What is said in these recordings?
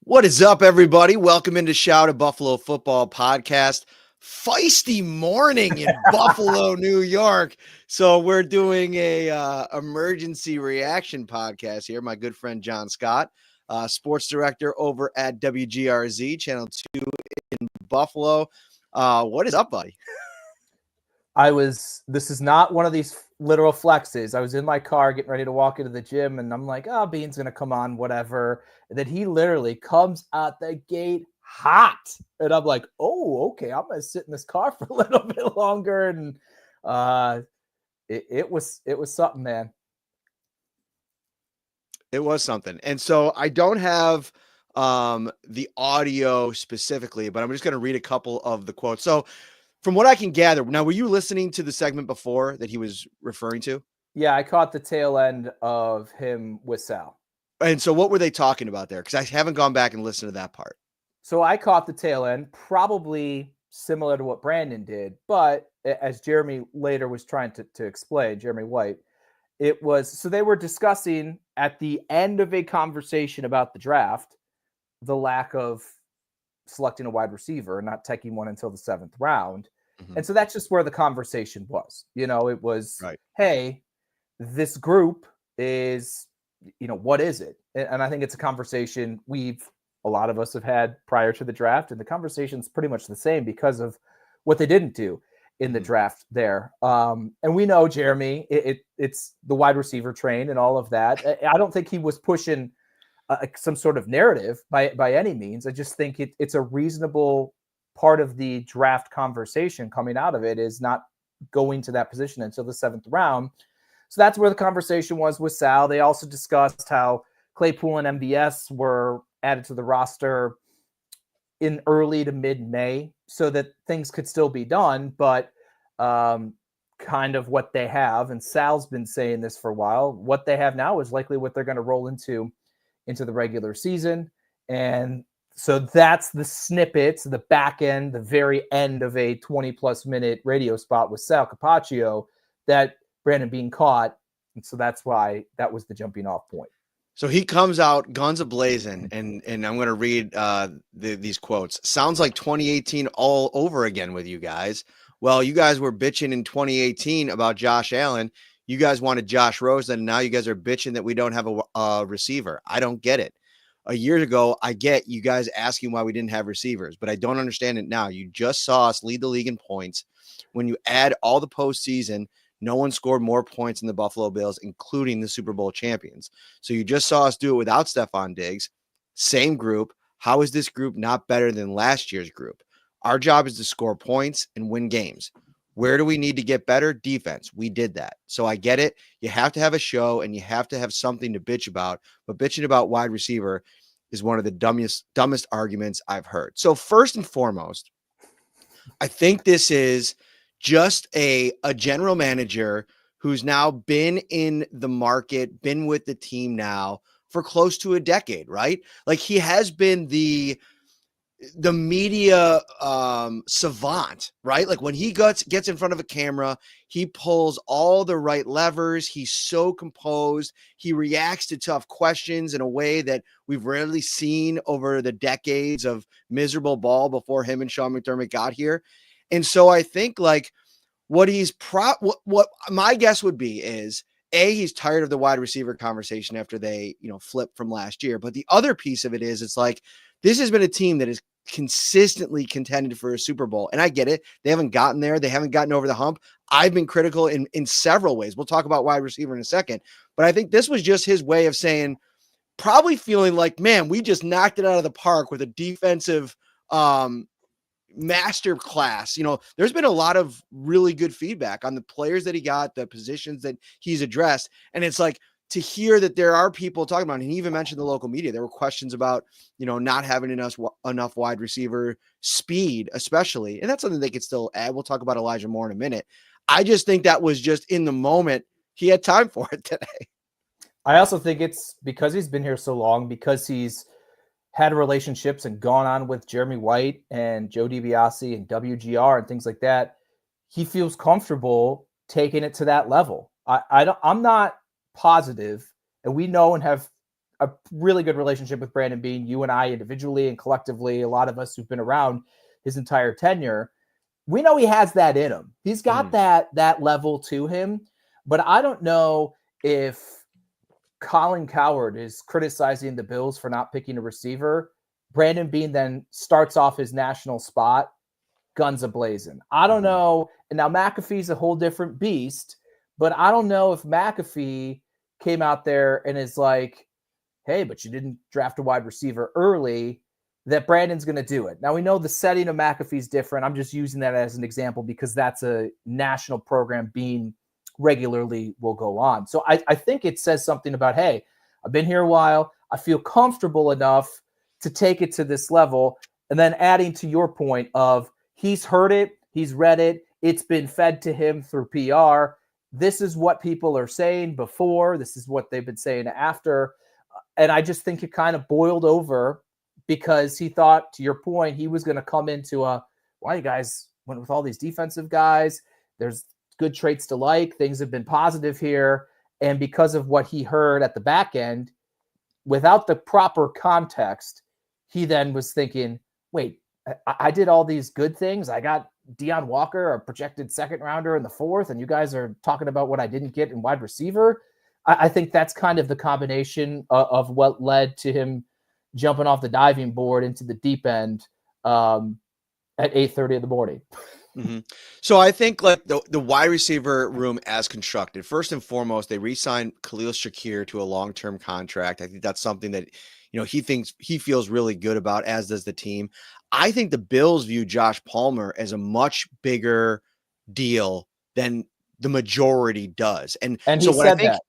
What is up, everybody? Welcome into Shout, a Buffalo football podcast. Feisty morning in Buffalo, New York. So we're doing a emergency reaction podcast here. My good friend Jon Scott, sports director over at WGRZ Channel 2 in Buffalo. What is up, buddy? This is not one of these literal flexes. I was in my car getting ready to walk into the gym, and I'm like, oh, Beane's going to come on, whatever. And then he literally comes out the gate hot. And I'm like, oh, okay, I'm going to sit in this car for a little bit longer. And it was something, man. It was something. And so I don't have the audio specifically, but I'm just going to read a couple of the quotes. So from what I can gather, now, were you listening to the segment before that he was referring to? Yeah, I caught the tail end of him with Sal. And so what were they talking about there? Because I haven't gone back and listened to that part. So I caught the tail end, probably similar to what Brandon did. But as Jeremy later was trying to explain, Jeremy White, it was, so they were discussing at the end of a conversation about the draft, the lack of selecting a wide receiver and not taking one until the 7th round. And so that's just where the conversation was. You know, it was, right. Hey, this group is, what is it? And I think it's a conversation a lot of us have had prior to the draft, and the conversation's pretty much the same because of what they didn't do in the draft there. And we know, Jeremy, it's the wide receiver train and all of that. I don't think he was pushing some sort of narrative by any means. I just think it's a reasonable part of the draft conversation coming out of it is not going to that position until the 7th round. So that's where the conversation was with Sal. They also discussed how Claypool and MVS were added to the roster in early to mid-May so that things could still be done, but kind of what they have, and Sal's been saying this for a while, what they have now is likely what they're going to roll into the regular season. And so that's the snippets, the back end, the very end of a 20-plus minute radio spot with Sal Capaccio that Brandon Beane caught. And so that's why that was the jumping off point. So he comes out guns a-blazing, and I'm going to read these quotes. Sounds like 2018 all over again with you guys. Well, you guys were bitching in 2018 about Josh Allen. You guys wanted Josh Rosen, and now you guys are bitching that we don't have a receiver. I don't get it. A year ago, I get you guys asking why we didn't have receivers, but I don't understand it now. You just saw us lead the league in points. When you add all the postseason, no one scored more points than the Buffalo Bills, including the Super Bowl champions. So you just saw us do it without Stephon Diggs. Same group. How is this group not better than last year's group? Our job is to score points and win games. Where do we need to get better? Defense. We did that. So I get it. You have to have a show and you have to have something to bitch about. But bitching about wide receiver is one of the dumbest arguments I've heard. So first and foremost, I think this is just a general manager who's now been in the market, been with the team now for close to a decade, right? Like he has been the media savant, right? Like when he gets in front of a camera, he pulls all the right levers. He's so composed. He reacts to tough questions in a way that we've rarely seen over the decades of miserable ball before him and Sean McDermott got here. And so I think like what my guess would be is he's tired of the wide receiver conversation after they, flipped from last year. But the other piece of it is it's like, this has been a team that is consistently contended for a Super Bowl. And I get it. They haven't gotten there. They haven't gotten over the hump. I've been critical in several ways. We'll talk about wide receiver in a second. But I think this was just his way of saying, probably feeling like, man, we just knocked it out of the park with a defensive master class. There's been a lot of really good feedback on the players that he got, the positions that he's addressed. And it's like, to hear that there are people talking about, and he even mentioned the local media, there were questions about, not having enough wide receiver speed, especially. And that's something they could still add. We'll talk about Elijah Moore in a minute. I just think that was just in the moment. He had time for it today. I also think it's because he's been here so long, because he's had relationships and gone on with Jeremy White and Joe DiBiase and WGR and things like that. He feels comfortable taking it to that level. I'm not positive, and we know and have a really good relationship with Brandon Beane, you and I individually and collectively, a lot of us who've been around his entire tenure, we know he has that in him. He's got that level to him, but I don't know if Colin Cowherd is criticizing the Bills for not picking a receiver. Brandon Beane then starts off his national spot, guns a-blazing. I don't know. And now McAfee's a whole different beast, but I don't know if McAfee came out there and is like, hey, but you didn't draft a wide receiver early, that Brandon's going to do it. Now, we know the setting of McAfee's different. I'm just using that as an example because that's a national program Beane regularly will go on. So I think it says something about, hey, I've been here a while. I feel comfortable enough to take it to this level. And then adding to your point of he's heard it, he's read it, it's been fed to him through PR. This is what people are saying before. This is what they've been saying after. And I just think it kind of boiled over because he thought, to your point, he was going to come into why you guys went with all these defensive guys. There's good traits to like. Things have been positive here. And because of what he heard at the back end, without the proper context, he then was thinking, wait, I did all these good things. I got Deion Walker, a projected second rounder in the 4th, and you guys are talking about what I didn't get in wide receiver. I think that's kind of the combination of what led to him jumping off the diving board into the deep end at 8:30 in the morning. So I think like the wide receiver room as constructed, first and foremost, they re-signed Khalil Shakir to a long-term contract. I think that's something that, he feels really good about, as does the team. I think the Bills view Josh Palmer as a much bigger deal than the majority does. And so he said that.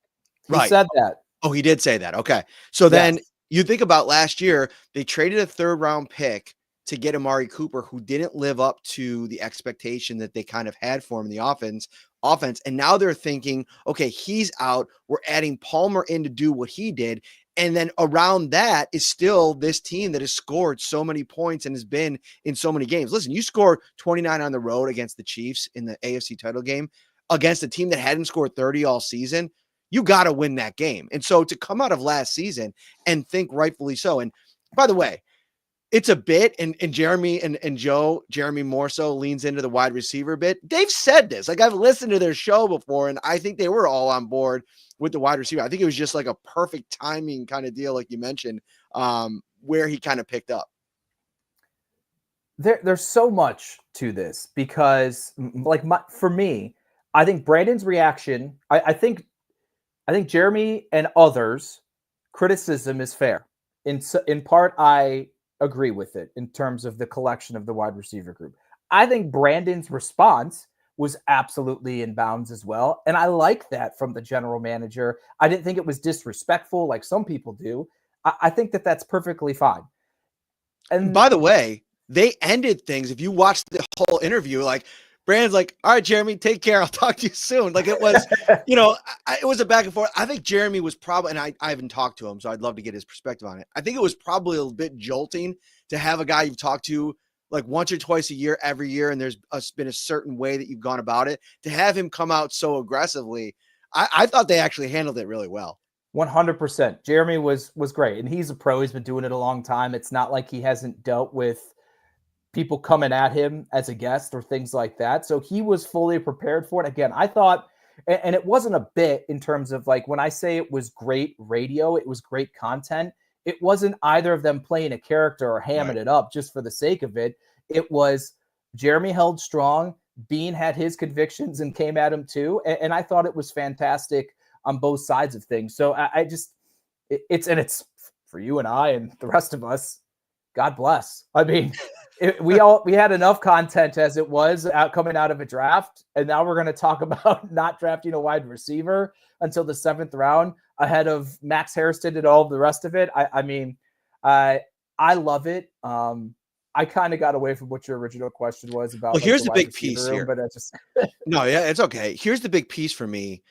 He said that. Oh, he did say that. Okay. So then you think about last year, they traded a 3rd round pick to get Amari Cooper, who didn't live up to the expectation that they kind of had for him in the offense. And now they're thinking, okay, he's out. We're adding Palmer in to do what he did. And then around that is still this team that has scored so many points and has been in so many games. Listen, you scored 29 on the road against the Chiefs in the AFC title game against a team that hadn't scored 30 all season. You got to win that game. And so to come out of last season and think rightfully so. And by the way, it's a bit, and Jeremy and Joe, Jeremy more so leans into the wide receiver bit. They've said this. Like, I've listened to their show before, and I think they were all on board with the wide receiver. I think it was just like a perfect timing kind of deal, like you mentioned, where he kind of picked up. There's so much to this because, for me, I think Brandon's reaction, I think Jeremy and others' criticism is fair. In part, I agree with it in terms of the collection of the wide receiver group. I think Brandon's response was absolutely in bounds as well. And I like that from the general manager. I didn't think it was disrespectful like some people do. I think that that's perfectly fine. And by the way, they ended things. If you watch the whole interview, like Brandon's like, all right, Jeremy, take care. I'll talk to you soon. Like it was, it was a back and forth. I think Jeremy was probably, and I haven't talked to him, so I'd love to get his perspective on it. I think it was probably a bit jolting to have a guy you've talked to like once or twice a year, every year, and there's been a certain way that you've gone about it. To have him come out so aggressively, I thought they actually handled it really well. 100%. Jeremy was great, and he's a pro. He's been doing it a long time. It's not like he hasn't dealt with people coming at him as a guest or things like that. So he was fully prepared for it. Again, I thought, and it wasn't a bit in terms of like, when I say it was great radio, it was great content. It wasn't either of them playing a character or hamming it up just for the sake of it. It was Jeremy held strong. Beane had his convictions and came at him too. And I thought it was fantastic on both sides of things. So it's for you and I and the rest of us, God bless. I mean, we had enough content as it was coming out of a draft, and now we're going to talk about not drafting a wide receiver until the 7th round ahead of Max Hairston and all of the rest of it. I love it. I kind of got away from what your original question was about. Well, here's the big piece here. But I just no, yeah, it's okay. Here's the big piece for me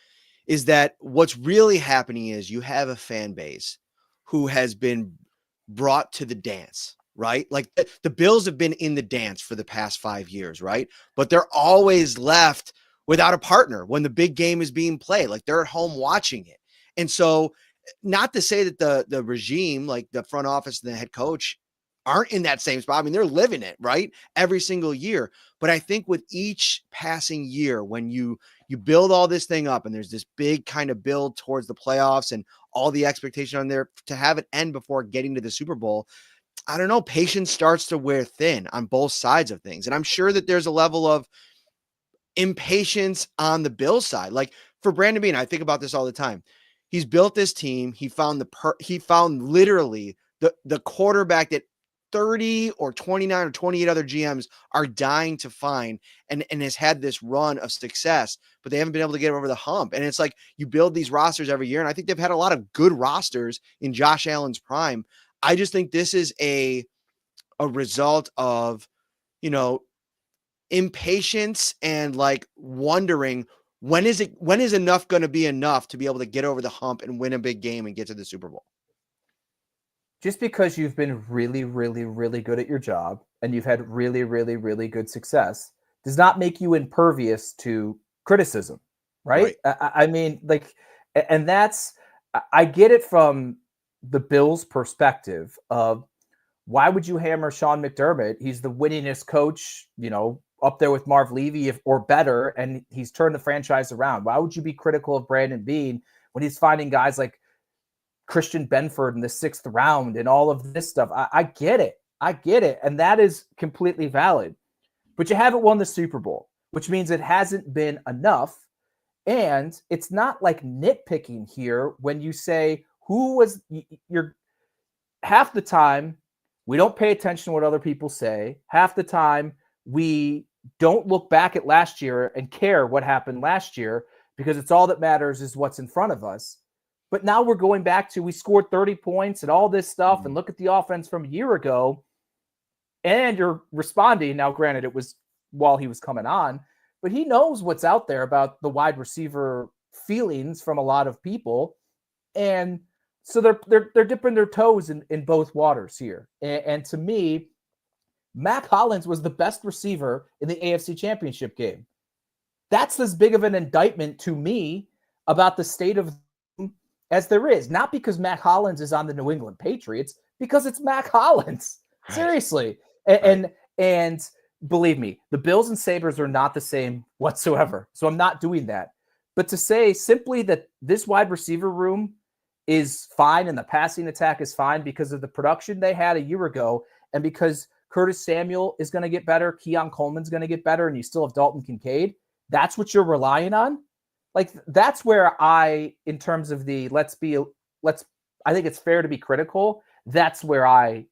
is that what's really happening is you have a fan base who has been brought to the dance. Right? Like the Bills have been in the dance for the past 5 years, right? But they're always left without a partner when the big game is being played. Like they're at home watching it. And so not to say that the regime, like the front office and the head coach, aren't in that same spot. I mean, they're living it, right? Every single year. But I think with each passing year, when you build all this thing up and there's this big kind of build towards the playoffs and all the expectation on there, to have it end before getting to the Super Bowl, I don't know, patience starts to wear thin on both sides of things. And I'm sure that there's a level of impatience on the Bills side. Like for Brandon Beane, I think about this all the time. He's built this team. He found he found literally the quarterback that 30 or 29 or 28 other GMs are dying to find, and has had this run of success, but they haven't been able to get over the hump. And it's like you build these rosters every year, and I think they've had a lot of good rosters in Josh Allen's prime. I just think this is a result of, you know, impatience and like wondering when is enough going to be enough to be able to get over the hump and win a big game and get to the Super Bowl. Just because you've been really, really, really good at your job and you've had really, really, really good success does not make you impervious to criticism, right? I mean, like, and that's, I get it from the Bills' perspective of why would you hammer Sean McDermott? He's the winningest coach, you know, up there with Marv Levy or better, and he's turned the franchise around. Why would you be critical of Brandon Beane when he's finding guys like Christian Benford in the 6th round and all of this stuff? I get it. I get it. And that is completely valid. But you haven't won the Super Bowl, which means it hasn't been enough. And it's not like nitpicking here when you say you're half the time we don't pay attention to what other people say. Half the time we don't look back at last year and care what happened last year because it's all that matters is what's in front of us. But now we're going back to we scored 30 points and all this stuff, and look at the offense from a year ago, and you're responding. Now, granted, it was while he was coming on, but he knows what's out there about the wide receiver feelings from a lot of people. And so they're dipping their toes in both waters here. And to me, Mac Hollins was the best receiver in the AFC Championship game. That's as big of an indictment to me about the state of as there is. Not because Mac Hollins is on the New England Patriots, because it's Mac Hollins. Right. Seriously. And believe me, the Bills and Sabres are not the same whatsoever. So I'm not doing that. But to say simply that this wide receiver room is fine and the passing attack is fine because of the production they had a year ago, and because Curtis Samuel is going to get better, Keon Coleman's going to get better, and you still have Dalton Kincaid, that's what you're relying on? Like, that's where in terms of the I think it's fair to be critical. That's where I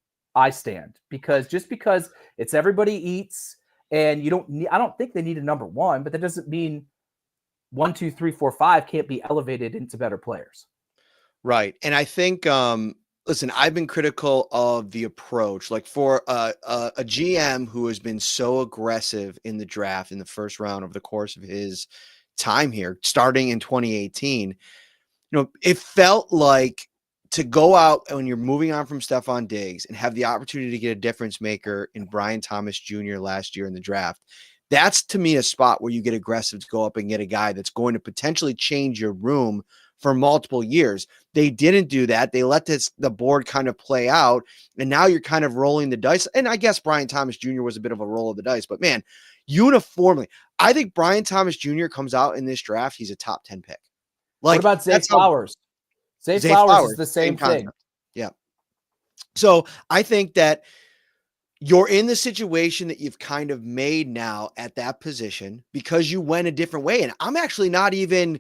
stand, because just because it's everybody eats and I don't think they need a number one, but that doesn't mean 1, 2, 3, 4, 5 can't be elevated into better players. Right. And I think, listen, I've been critical of the approach, like for a GM who has been so aggressive in the draft in the first round over the course of his time here, starting in 2018, it felt like to go out when you're moving on from Stephon Diggs and have the opportunity to get a difference maker in Brian Thomas Jr. last year in the draft. That's, to me, a spot where you get aggressive to go up and get a guy that's going to potentially change your room for multiple years. They didn't do that. They let the board kind of play out, and now you're kind of rolling the dice. And I guess Brian Thomas Jr. was a bit of a roll of the dice, but man, uniformly, I think Brian Thomas Jr. comes out in this draft, he's a top 10 pick. Like, what about Zay Flowers? Zay Flowers is the same thing. Yeah. So I think that you're in the situation that you've kind of made now at that position because you went a different way. And I'm actually not even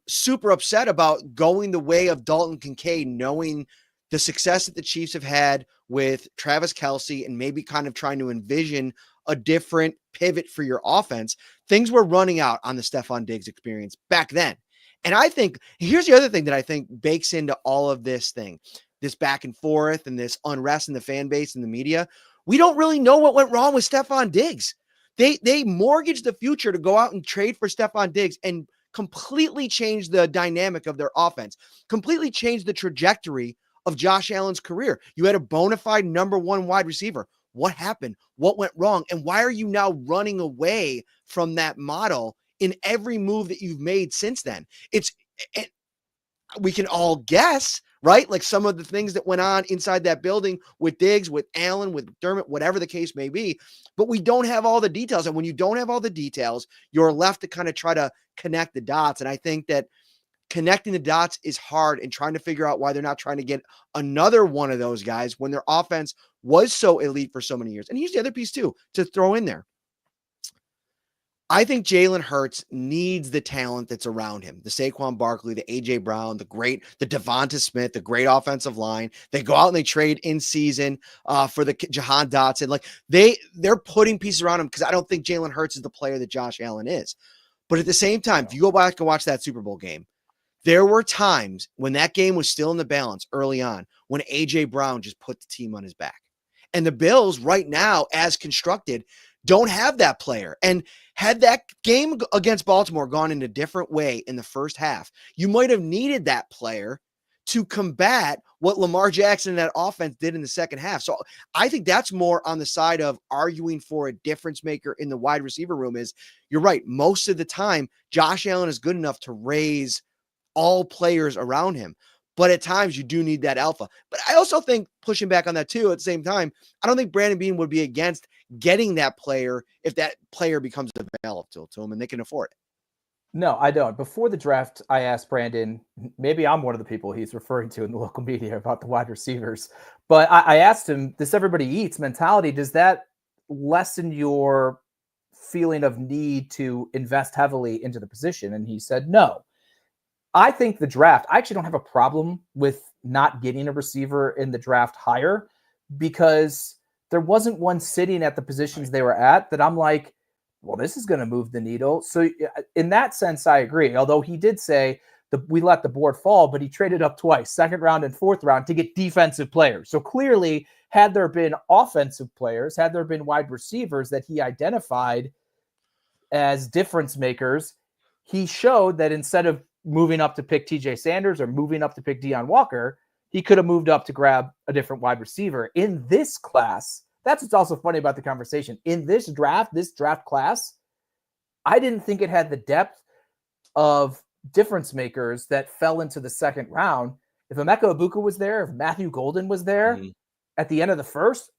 super upset about going the way of Dalton Kincaid, knowing the success that the Chiefs have had with Travis Kelce and maybe kind of trying to envision a different pivot for your offense. Things were running out on the Stephon Diggs experience back then. And I think here's the other thing that I think bakes into all of this thing, this back and forth and this unrest in the fan base and the media. We don't really know what went wrong with Stephon Diggs. They mortgaged the future to go out and trade for Stephon Diggs and completely change the dynamic of their offense, completely change the trajectory of Josh Allen's career. You had a bona fide number one wide receiver. What happened? What went wrong? And why are you now running away from that model in every move that you've made since then? we can all guess, right? Like some of the things that went on inside that building with Diggs, with Allen, with Dermott, whatever the case may be. But we don't have all the details. And when you don't have all the details, you're left to kind of try to connect the dots. And I think that connecting the dots is hard and trying to figure out why they're not trying to get another one of those guys when their offense was so elite for so many years. And here's the other piece too, to throw in there. I think Jalen Hurts needs the talent that's around him. The Saquon Barkley, the A.J. Brown, the Devonta Smith, the great offensive line. They go out and they trade in season for the Jahan Dotson. Like they're putting pieces around him because I don't think Jalen Hurts is the player that Josh Allen is. But at the same time, if you go back and watch that Super Bowl game, there were times when that game was still in the balance early on when A.J. Brown just put the team on his back. And the Bills right now, as constructed, don't have that player. And had that game against Baltimore gone in a different way in the first half, you might have needed that player to combat what Lamar Jackson and that offense did in the second half. So I think that's more on the side of arguing for a difference maker in the wide receiver room. Is you're right. Most of the time, Josh Allen is good enough to raise all players around him. But at times you do need that alpha. But I also think, pushing back on that too, at the same time, I don't think Brandon Beane would be against getting that player if that player becomes available to him and they can afford it. No, I don't. Before the draft, I asked Brandon, maybe I'm one of the people he's referring to in the local media about the wide receivers, but I asked him, this everybody eats mentality, does that lessen your feeling of need to invest heavily into the position? And he said, no. I think the draft, I actually don't have a problem with not getting a receiver in the draft higher because there wasn't one sitting at the positions they were at that I'm like, well, this is going to move the needle. So in that sense, I agree. Although he did say we let the board fall, but he traded up twice, second round and fourth round, to get defensive players. So clearly, had there been offensive players, had there been wide receivers that he identified as difference makers, he showed that instead of moving up to pick TJ Sanders or moving up to pick Deion Walker, he could have moved up to grab a different wide receiver. In this class, that's what's also funny about the conversation. In this draft class, I didn't think it had the depth of difference makers that fell into the second round. If Emeka Egbuka was there, if Matthew Golden was there at the end of the first,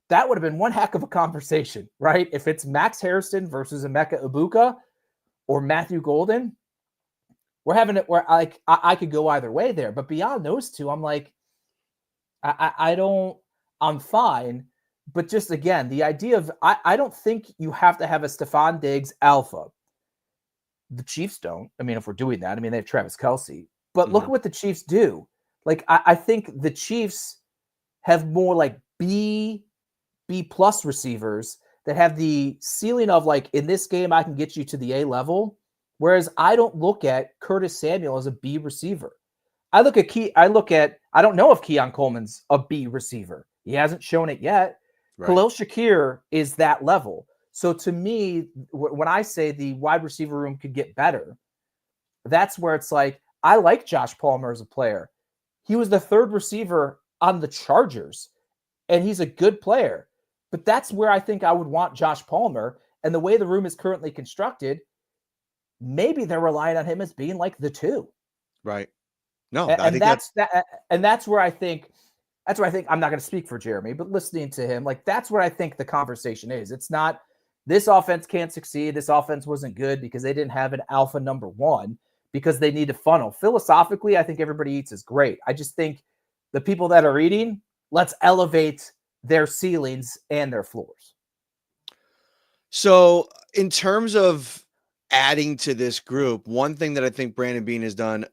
that would have been one heck of a conversation, right? If it's Max Harrison versus Emeka Egbuka or Matthew Golden, we're having it where I could go either way there. But beyond those two, I'm like, I'm fine. But just again, the idea of, I don't think you have to have a Stephon Diggs alpha. The Chiefs don't. I mean, if we're doing that, I mean, they have Travis Kelce. But look at what the Chiefs do. Like, I think the Chiefs have more like B plus receivers that have the ceiling of like, in this game, I can get you to the A level. Whereas I don't look at Curtis Samuel as a B receiver. I don't know if Keon Coleman's a B receiver. He hasn't shown it yet. Right. Khalil Shakir is that level. So to me, when I say the wide receiver room could get better, that's where it's like, I like Josh Palmer as a player. He was the third receiver on the Chargers, and he's a good player. But that's where I think I would want Josh Palmer. And the way the room is currently constructed, maybe they're relying on him as being like the two. Right. No, I think that's where I think I'm not going to speak for Jeremy, but listening to him, like that's where I think the conversation is. It's not this offense can't succeed. This offense wasn't good because they didn't have an alpha number one, because they need to funnel. Philosophically, I think everybody eats is great. I just think the people that are eating, let's elevate their ceilings and their floors. So in terms of adding to this group, one thing that I think Brandon Beane has done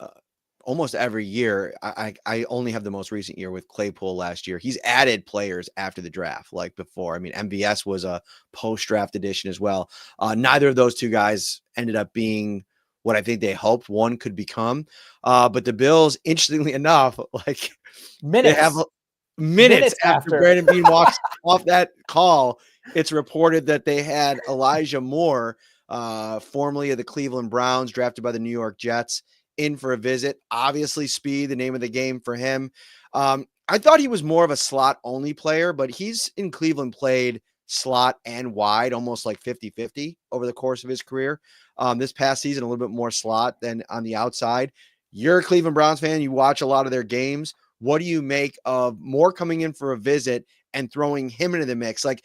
almost every year, I only have the most recent year with Claypool last year, he's added players after the draft like before. I mean, MVS was a post-draft addition as well. Neither of those two guys ended up being what I think they hoped one could become. But the Bills, interestingly enough, like they have minutes after Brandon Beane walks off that call, it's reported that they had Elijah Moore, formerly of the Cleveland Browns, drafted by the New York Jets, in for a visit. Obviously, speed, the name of the game for him. I thought he was more of a slot only player, but he's in Cleveland played slot and wide, almost like 50-50 over the course of his career. This past season, a little bit more slot than on the outside. You're a Cleveland Browns fan. You watch a lot of their games. What do you make of Moore coming in for a visit and throwing him into the mix? Like,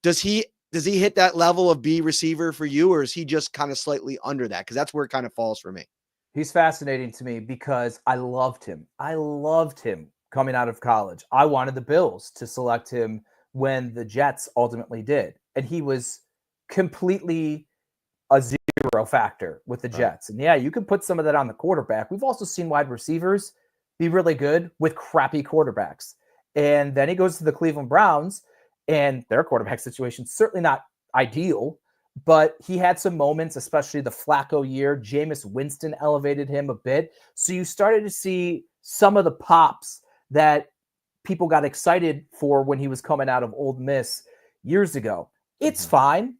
does he hit that level of B receiver for you, or is he just kind of slightly under that? Because that's where it kind of falls for me. He's fascinating to me because I loved him. I loved him coming out of college. I wanted the Bills to select him when the Jets ultimately did. And he was completely a zero factor with the Jets. And yeah, you can put some of that on the quarterback. We've also seen wide receivers be really good with crappy quarterbacks. And then he goes to the Cleveland Browns, and their quarterback situation is certainly not ideal, but he had some moments, especially the Flacco year. Jameis Winston elevated him a bit. So you started to see some of the pops that people got excited for when he was coming out of Ole Miss years ago. It's fine.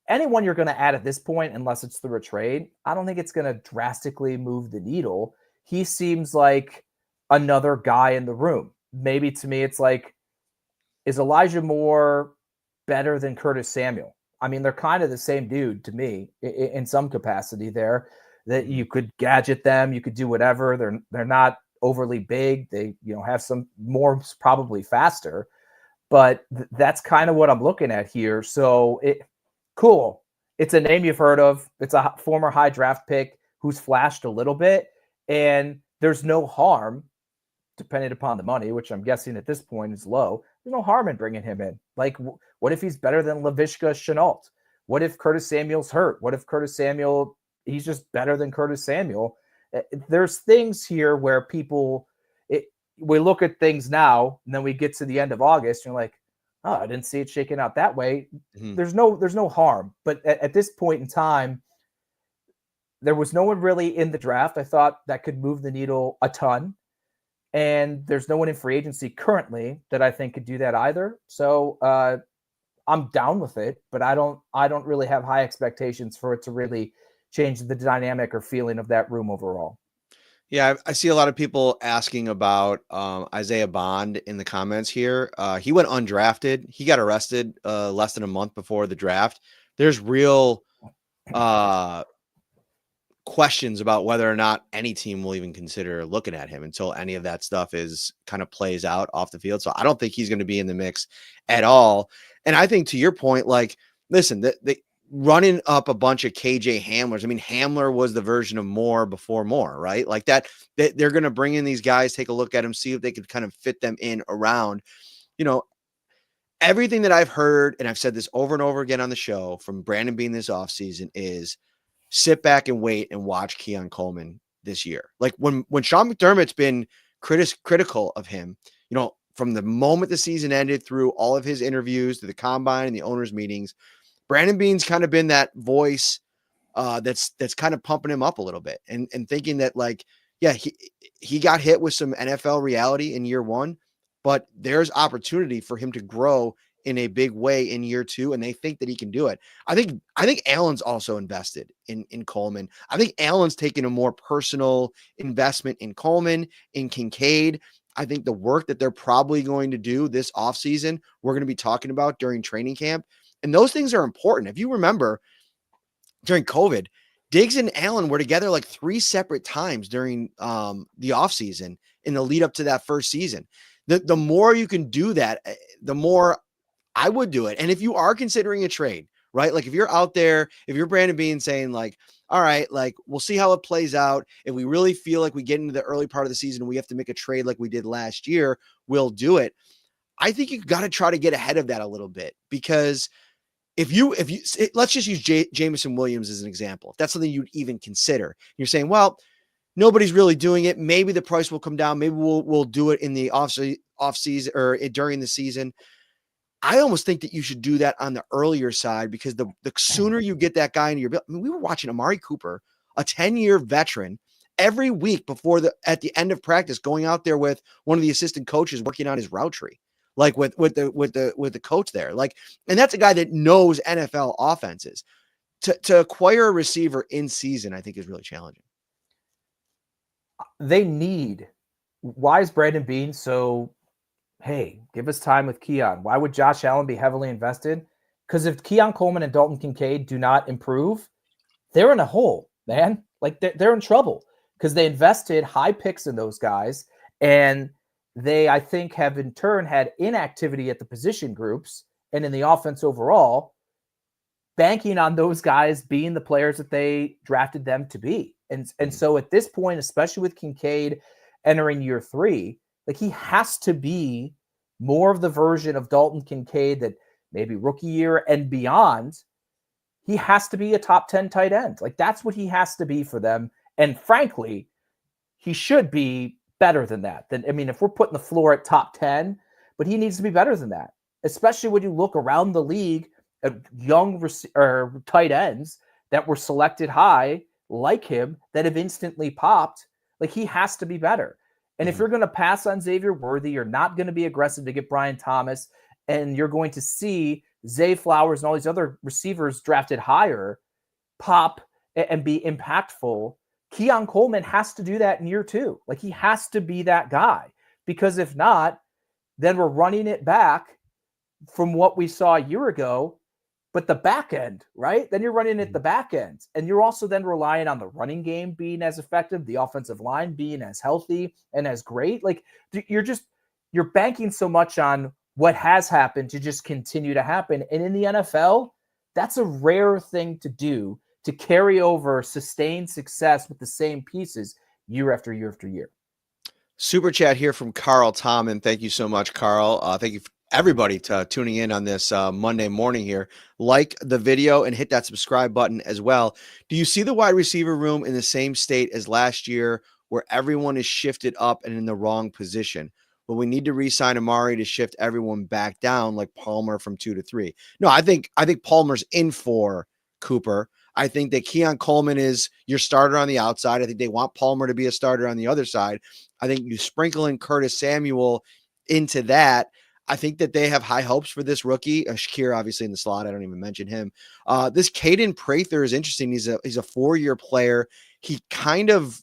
Anyone you're going to add at this point, unless it's through a trade, I don't think it's going to drastically move the needle. He seems like another guy in the room. Maybe to me, it's like, is Elijah Moore better than Curtis Samuel? I mean, they're kind of the same dude to me in some capacity there, that you could gadget them. You could do whatever. They're not overly big. They, have some more, probably faster, but that's kind of what I'm looking at here. So cool. It's a name you've heard of. It's a former high draft pick who's flashed a little bit, and there's no harm, depending upon the money, which I'm guessing at this point is low. There's no harm in bringing him in. Like, what if he's better than Laviska Shenault? What if Curtis Samuel's hurt? What if Curtis Samuel, he's just better than Curtis Samuel? There's things here where we look at things now, and then we get to the end of August, and you're like, oh, I didn't see it shaking out that way. There's no harm. But at this point in time, there was no one really in the draft I thought that could move the needle a ton. And there's no one in free agency currently that I think could do that either. So I'm down with it, but I don't really have high expectations for it to really change the dynamic or feeling of that room overall. Yeah, I see a lot of people asking about Isaiah Bond in the comments here. He went undrafted. He got arrested less than a month before the draft. There's real questions about whether or not any team will even consider looking at him until any of that stuff is kind of plays out off the field. So I don't think he's going to be in the mix at all. And I think, to your point, like, listen, the running up a bunch of KJ Hamlers. I mean, Hamler was the version of Moore before Moore, right? Like that they're going to bring in these guys, take a look at them, see if they could kind of fit them in around, everything that I've heard. And I've said this over and over again on the show from Brandon Beane this offseason is sit back and wait and watch Keon Coleman this year. Like when Sean McDermott's been critical of him, from the moment the season ended through all of his interviews to the combine and the owners' meetings, Brandon Beane's kind of been that voice that's kind of pumping him up a little bit and thinking that, like, yeah, he got hit with some NFL reality in year one, but there's opportunity for him to grow in a big way in year two, and they think that he can do it. I think Allen's also invested in Coleman. I think Allen's taken a more personal investment in Coleman, in Kincaid. I think the work that they're probably going to do this offseason, we're going to be talking about during training camp. And those things are important. If you remember, during COVID, Diggs and Allen were together like 3 separate times during the offseason in the lead up to that first season. The more you can do that, the more I would do it. And if you are considering a trade, right? Like if you're out there, if you're Brandon Beane saying like, all right, like we'll see how it plays out. If we really feel like we get into the early part of the season and we have to make a trade like we did last year, we'll do it. I think you got to try to get ahead of that a little bit, because if you let's just use Jameson Williams as an example. If that's something you'd even consider, you're saying, well, nobody's really doing it. Maybe the price will come down. Maybe we'll do it in the off season or during the season. I almost think that you should do that on the earlier side, because the sooner you get that guy into your bill. I mean, we were watching Amari Cooper, a 10-year veteran, every week at the end of practice, going out there with one of the assistant coaches working on his route tree, like with the coach there. Like, and that's a guy that knows NFL offenses. To acquire a receiver in season, I think is really challenging. Why is Brandon Beane so, hey, give us time with Keon? Why would Josh Allen be heavily invested? Because if Keon Coleman and Dalton Kincaid do not improve, they're in a hole, man. Like they're in trouble because they invested high picks in those guys, and they, I think, have in turn had inactivity at the position groups and in the offense overall, banking on those guys being the players that they drafted them to be. And so at this point, especially with Kincaid entering year 3, like he has to be more of the version of Dalton Kincaid that maybe rookie year and beyond. He has to be a top 10 tight end. Like that's what he has to be for them. And frankly, he should be better than that. I mean, if we're putting the floor at top 10, but he needs to be better than that, especially when you look around the league at young or tight ends that were selected high like him that have instantly popped. Like he has to be better. And if you're going to pass on Xavier Worthy, you're not going to be aggressive to get Brian Thomas, and you're going to see Zay Flowers and all these other receivers drafted higher pop and be impactful. Keon Coleman has to do that in year 2. Like he has to be that guy, because if not, then we're running it back from what we saw a year ago, but the back end, right? Then you're running at the back end, and you're also then relying on the running game being as effective, the offensive line being as healthy and as great. Like you're banking so much on what has happened to just continue to happen. And in the NFL, that's a rare thing to do, to carry over sustained success with the same pieces year after year after year. Super chat here from Carl Tommen. Thank you so much, Carl. Thank you everybody tuning in on this Monday morning here. Like the video and hit that subscribe button as well. Do you see the wide receiver room in the same state as last year, where everyone is shifted up and in the wrong position? Well, we need to re-sign Amari to shift everyone back down, like Palmer from 2 to 3. No, I think Palmer's in for Cooper. I think that Keon Coleman is your starter on the outside. I think they want Palmer to be a starter on the other side. I think you sprinkle in Curtis Samuel into that. I think that they have high hopes for this rookie. Shakir, obviously, in the slot. I don't even mention him. This Caden Prather is interesting. He's a 4-year player. He kind of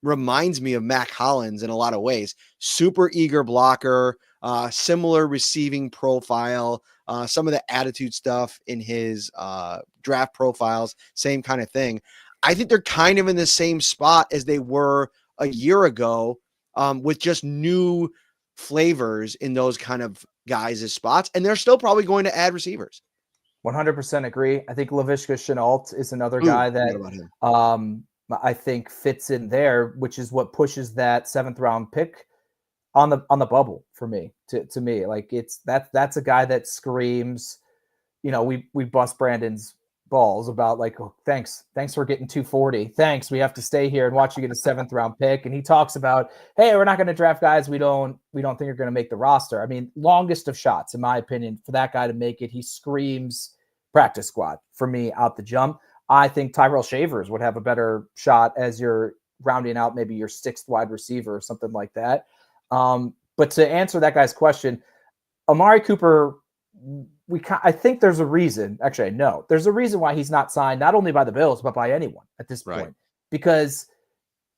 reminds me of Mac Hollins in a lot of ways. Super eager blocker, similar receiving profile, some of the attitude stuff in his draft profiles, same kind of thing. I think they're kind of in the same spot as they were a year ago, with just new flavors in those kind of guys' spots. And they're still probably going to add receivers. 100% agree. I think Laviska Shenault is another guy that I think fits in there, which is what pushes that 7th round pick on the bubble for me. To me, like that's a guy that screams, we bust Brandon's balls about like, oh, thanks for getting 240. Thanks, we have to stay here and watch you get a 7th round pick. And he talks about, hey, we're not going to draft guys we don't think are going to make the roster. I mean, longest of shots, in my opinion, for that guy to make it. He screams practice squad for me out the jump. I think Tyrell Shavers would have a better shot as you're rounding out maybe your 6th wide receiver or something like that. But to answer that guy's question, Amari Cooper, I think there's a reason. Actually, I know there's a reason why he's not signed, not only by the Bills, but by anyone at this point, because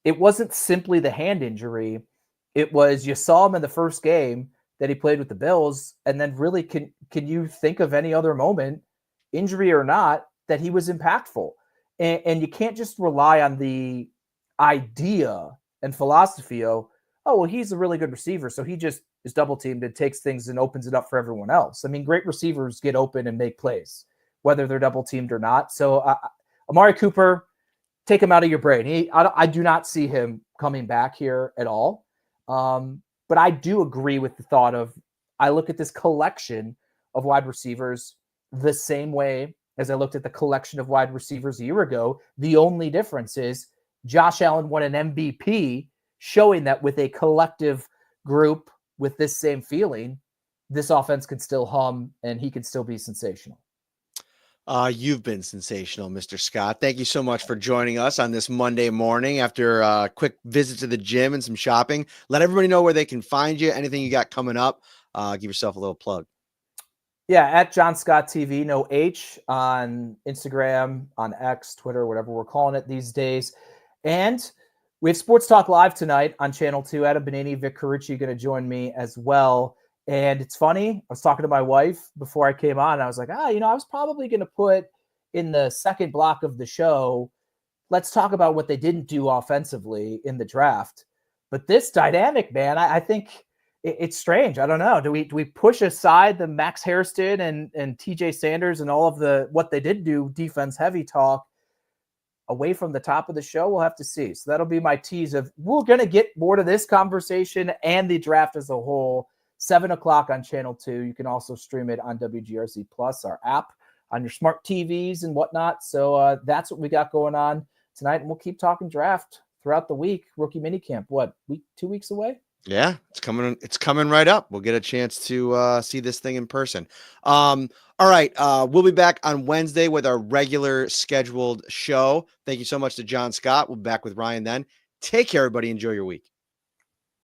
it wasn't simply the hand injury. It was, you saw him in the first game that he played with the Bills. And then really, can you think of any other moment, injury or not, that he was impactful? And you can't just rely on the idea and philosophy of, oh, well, he's a really good receiver, so he just is double teamed and takes things and opens it up for everyone else. I mean, great receivers get open and make plays, whether they're double teamed or not. So Amari Cooper, take him out of your brain. I do not see him coming back here at all. But I do agree with the thought of, I look at this collection of wide receivers the same way as I looked at the collection of wide receivers a year ago. The only difference is Josh Allen won an MVP, showing that with a collective group with this same feeling, this offense can still hum and he can still be sensational. You've been sensational, Mr. Scott. Thank you so much for joining us on this Monday morning after a quick visit to the gym and some shopping. Let everybody know where they can find you, anything you got coming up. Give yourself a little plug. Yeah, at Jon Scott TV, no H, on Instagram, on X, Twitter, whatever we're calling it these days. And we have Sports Talk Live tonight on Channel 2. Adam Benini, Vic Carucci going to join me as well. And it's funny, I was talking to my wife before I came on, and I was like, I was probably going to put in the second block of the show let's talk about what they didn't do offensively in the draft. But this dynamic, man, I think it's strange. I don't know. Do we push aside the Max Hairston and TJ Sanders and all of the what they did do defense heavy talk away from the top of the show? We'll have to see. So that'll be my tease of we're going to get more to this conversation and the draft as a whole. 7:00 on Channel 2. You can also stream it on WGRZ Plus, our app, on your smart TVs and whatnot. So that's what we got going on tonight. And we'll keep talking draft throughout the week. Rookie minicamp, 2 weeks away? Yeah, it's coming right up. We'll get a chance to see this thing in person. All right. We'll be back on Wednesday with our regular scheduled show. Thank you so much to Jon Scott. We'll be back with Ryan then. Take care, everybody. Enjoy your week.